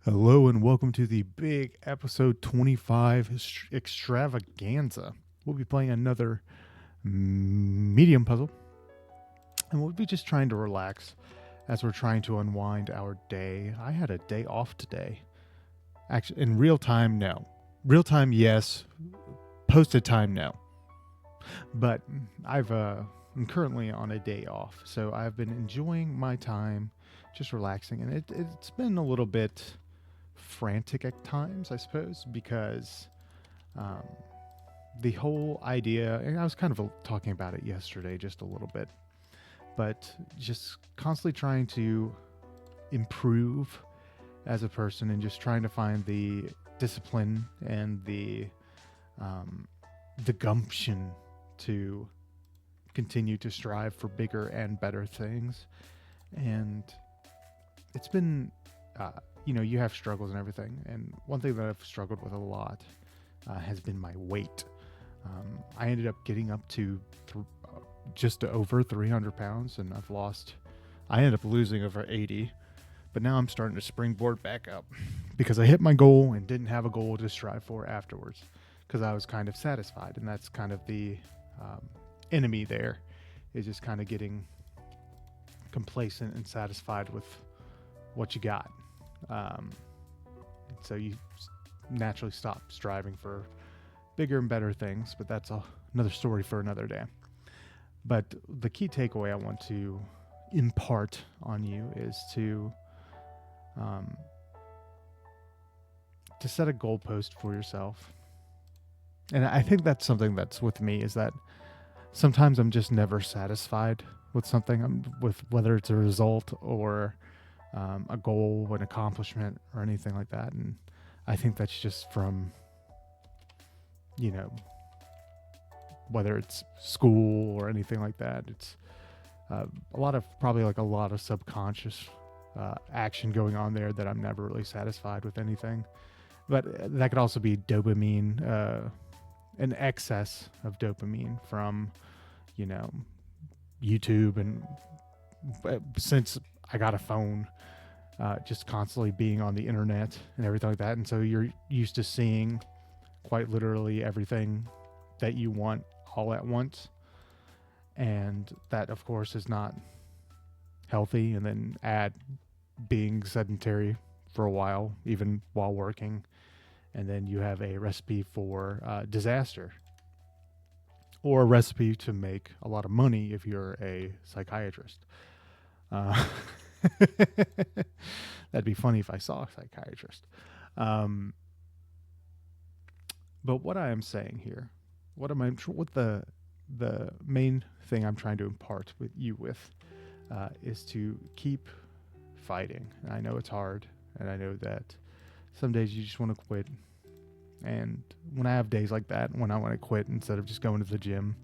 Hello and welcome to the big episode 25 extravaganza. We'll be playing another medium puzzle, and we'll be just trying to relax as we're trying to unwind our day. I had a day off today. Actually, in real time, no. Real time, yes. Posted time, no. But I'm currently on a day off, so I've been enjoying my time, just relaxing, and it's been a little bit frantic at times, I suppose, because um, the whole idea, and I was kind of talking about it yesterday just a little bit, but just constantly trying to improve as a person and just trying to find the discipline and the gumption to continue to strive for bigger and better things. And it's been you have struggles and everything. And one thing that I've struggled with a lot has been my weight. I ended up getting up to just over 300 pounds, and I ended up losing over 80. But now I'm starting to springboard back up because I hit my goal and didn't have a goal to strive for afterwards because I was kind of satisfied. And that's kind of the enemy there, is just kind of getting complacent and satisfied with what you got. So you naturally stop striving for bigger and better things, but that's another story for another day. But the key takeaway I want to impart on you is to set a goalpost for yourself. And I think that's something that's with me, is that sometimes I'm just never satisfied with something, with whether it's a result or a goal, an accomplishment, or anything like that. And I think that's just from, whether it's school or anything like that. It's a lot of subconscious action going on there that I'm never really satisfied with anything. But that could also be dopamine, an excess of dopamine from, YouTube. And since I got a phone, just constantly being on the internet and everything like that. And so you're used to seeing quite literally everything that you want all at once. And that, of course, is not healthy. And then add being sedentary for a while, even while working. And then you have a recipe for disaster, or a recipe to make a lot of money if you're a psychiatrist. That'd be funny if I saw a psychiatrist. But what I am saying here, what the main thing I'm trying to impart with you is to keep fighting. And I know it's hard, and I know that some days you just want to quit. And when I have days like that, when I want to quit instead of just going to the gym,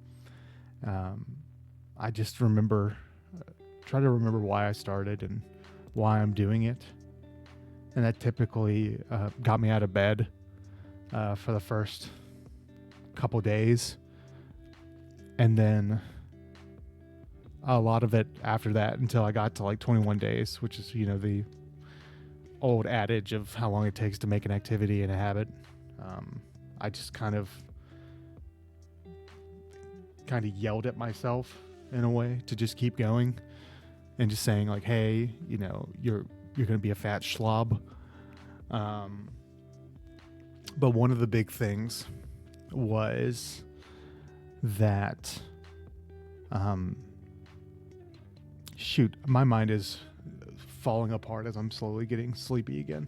I just try to remember why I started and why I'm doing it. And that typically got me out of bed for the first couple days. And then a lot of it after that, until I got to like 21 days, which is, the old adage of how long it takes to make an activity and a habit. I just kind of yelled at myself in a way to just keep going, and just saying like, hey, you're going to be a fat slob. But one of the big things was that, my mind is falling apart as I'm slowly getting sleepy again.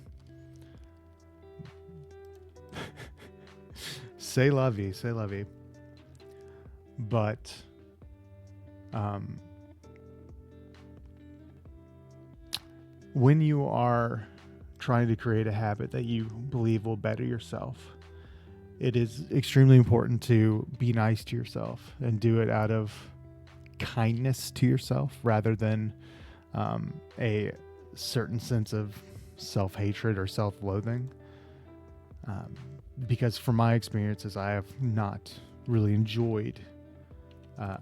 C'est la vie, c'est la vie. But, when you are trying to create a habit that you believe will better yourself, it is extremely important to be nice to yourself and do it out of kindness to yourself, rather than a certain sense of self-hatred or self-loathing. Because from my experiences, I have not really enjoyed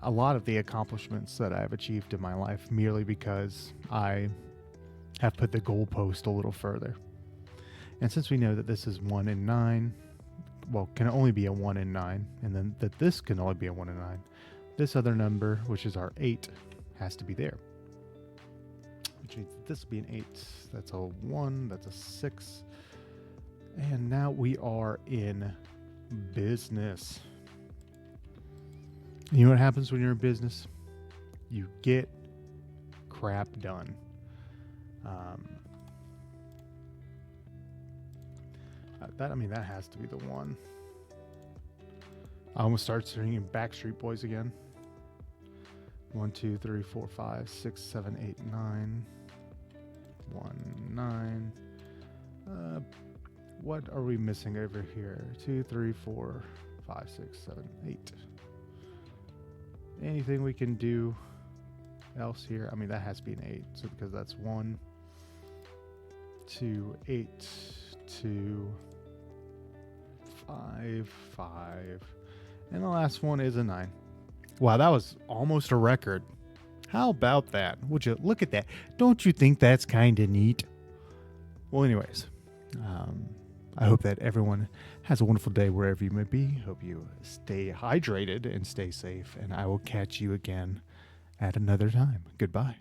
a lot of the accomplishments that I've achieved in my life, merely because I have put the goalpost a little further. And since we know that this is 1 and 9, well, can only be a 1 and 9, and then that this can only be a 1 and 9, this other number, which is our 8, has to be there. Which means that this will be an 8. That's a 1, that's a 6. And now we are in business. You know what happens when you're in business? You get crap done. That has to be the one. I almost start singing Backstreet Boys again. 1, 2, 3, 4, 5, 6, 7, 8, 9. 1, 9. What are we missing over here? 2, 3, 4, 5, 6, 7, 8. Anything we can do else here? I mean, that has to be an 8. So because that's 1, 2, 8, 2, 5, 5. And the last one is a 9. Wow, that was almost a record. How about that? Would you look at that? Don't you think that's kind of neat? Well, anyways, I hope that everyone has a wonderful day wherever you may be. Hope you stay hydrated and stay safe. And I will catch you again at another time. Goodbye.